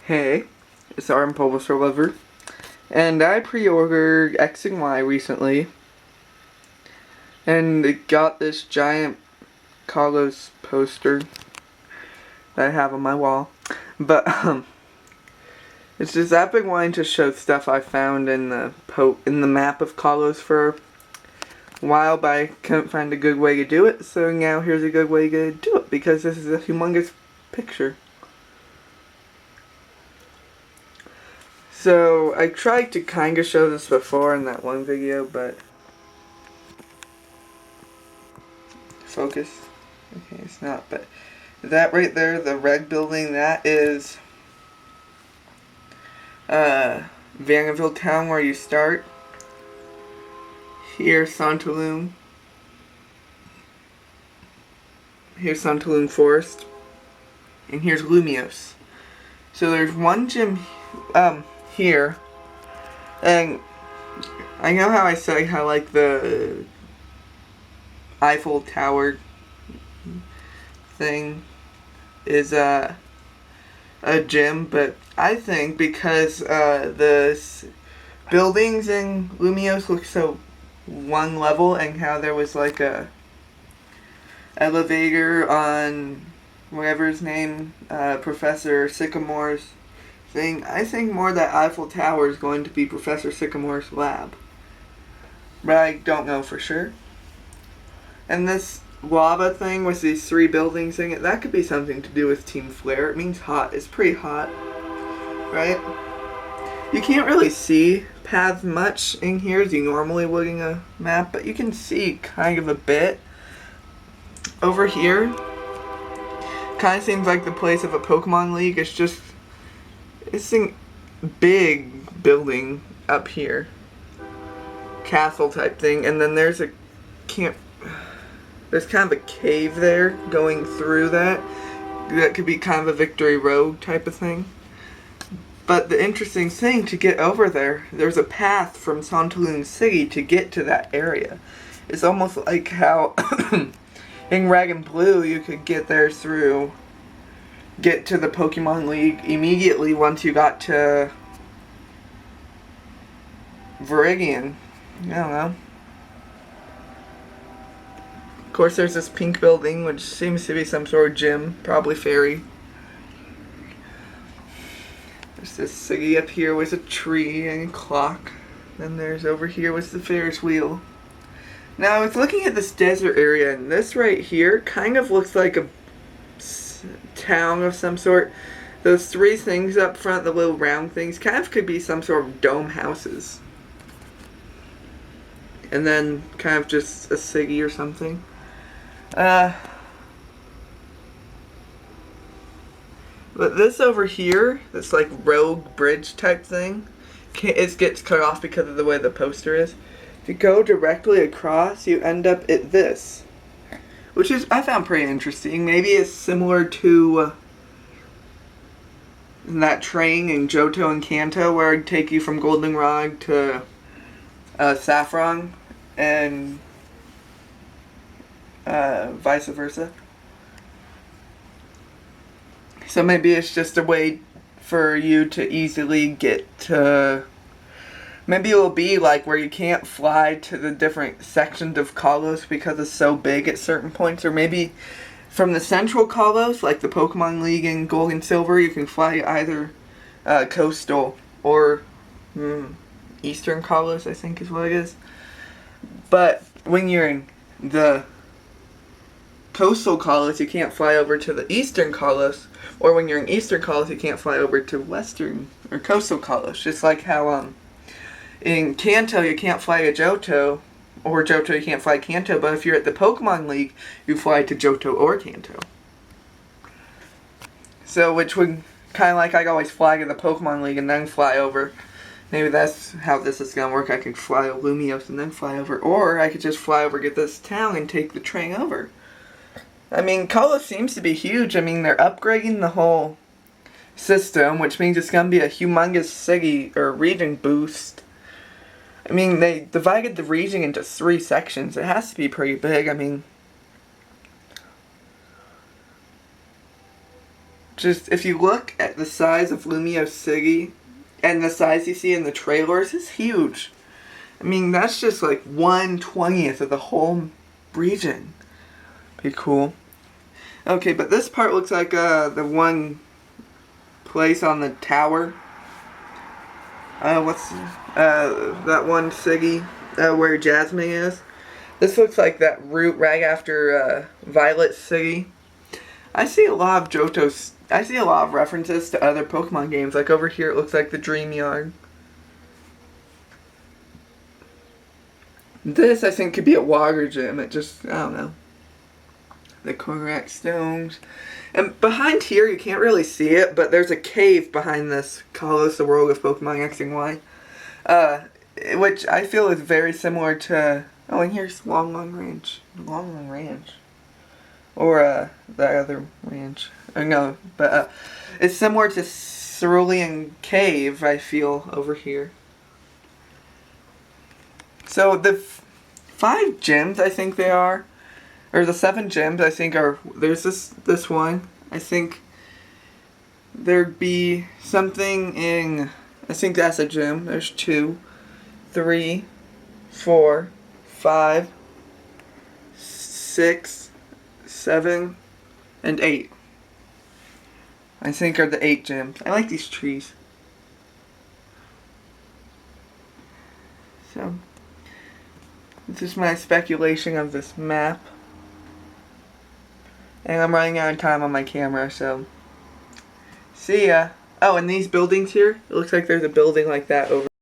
Hey, it's rmbulbasaurlover, and I pre-ordered X and Y recently, and it got this giant Kalos poster that I have on my wall. But it's just I've been wanting to show stuff I found in the map of Kalos for a while, but I couldn't find a good way to do it. So now here's a good way to do it because this is a humongous picture. So, I tried to kind of show this before in that one video, but... Focus? Okay, it's not, but... That right there, the red building, that is... Vanderbilt Town, where you start. Here's Santaloon. Here's Santaloon Forest. And here's Lumios. So there's one gym, here, and I know how I say how like the Eiffel Tower thing is a gym, but I think because the buildings in Lumios look so one level, and how there was like a elevator on whatever his name, Professor Sycamore's thing, I think more that Eiffel Tower is going to be Professor Sycamore's lab. But I don't know for sure. And this lava thing with these three buildings in it, that could be something to do with Team Flare. It means hot. It's pretty hot, right? You can't really see paths much in here as you normally would in a map, but you can see kind of a bit. Over here, kind of seems like the place of a Pokemon League. It's just this big building up here, castle type thing, and then there's a there's kind of a cave there going through that. That could be kind of a Victory Road type of thing. But the interesting thing, to get over there, there's a path from Santaloon City to get to that area. It's almost like how in Red and Blue you could get there get to the Pokemon League immediately once you got to Viridian. I don't know. Of course there's this pink building which seems to be some sort of gym, probably fairy. There's this city up here with a tree and a clock. Then there's over here with the Ferris wheel. Now I was looking at this desert area, and this right here kind of looks like a town of some sort. Those three things up front, the little round things, kind of could be some sort of dome houses. And then kind of just a city or something. But this over here, this like rogue bridge type thing, it gets cut off because of the way the poster is. If you go directly across, you end up at this, which is, I found pretty interesting. Maybe it's similar to that train in Johto and Kanto where it'd take you from Goldenrod to Saffron and vice versa. So maybe it's just a way for you to easily get to... Maybe it will be like where you can't fly to the different sections of Kalos because it's so big at certain points. Or maybe from the central Kalos, like the Pokemon League in Gold and Silver, you can fly either coastal or eastern Kalos, I think is what it is. But when you're in the coastal Kalos, you can't fly over to the eastern Kalos. Or when you're in eastern Kalos, you can't fly over to western or coastal Kalos. Just like how in Kanto, you can't fly to Johto, or Johto, you can't fly Kanto, but if you're at the Pokemon League, you fly to Johto or Kanto. So, which would, kind of like I always fly to the Pokemon League and then fly over. Maybe that's how this is going to work. I could fly to Lumios and then fly over, or I could just fly over, get this town, and take the train over. I mean, Kalos seems to be huge. I mean, they're upgrading the whole system, which means it's going to be a humongous city, or region boost. I mean, they divided the region into 3 sections. It has to be pretty big. I mean, just if you look at the size of Lumio City and the size you see in the trailers, it's huge. I mean, that's just like 1/20th of the whole region. Pretty cool. Okay, but this part looks like the one place on the tower. What's that one city where Jasmine is? This looks like that route right after Violet City. I see a lot of Johto's. I see a lot of references to other Pokemon games. Like over here, it looks like the Dream Yard. This, I think, could be a water gym. It just, I don't know. The correct stones. And behind here, you can't really see it, but there's a cave behind this Kalos, the world of Pokemon X and Y. Which I feel is very similar to... Oh, and here's Long Ranch. Long Ranch. Or, the other ranch. No, but, it's similar to Cerulean Cave, I feel, over here. So, the 5 gyms, I think they are, or the 7 gyms, I think are, there's this one, I think there'd be something in, I think that's a gym, there's 2, 3, 4, 5, 6, 7, and 8. I think are the 8 gyms. I like these trees. So, this is my speculation of this map. And I'm running out of time on my camera, so see ya. Oh, and these buildings here, it looks like there's a building like that over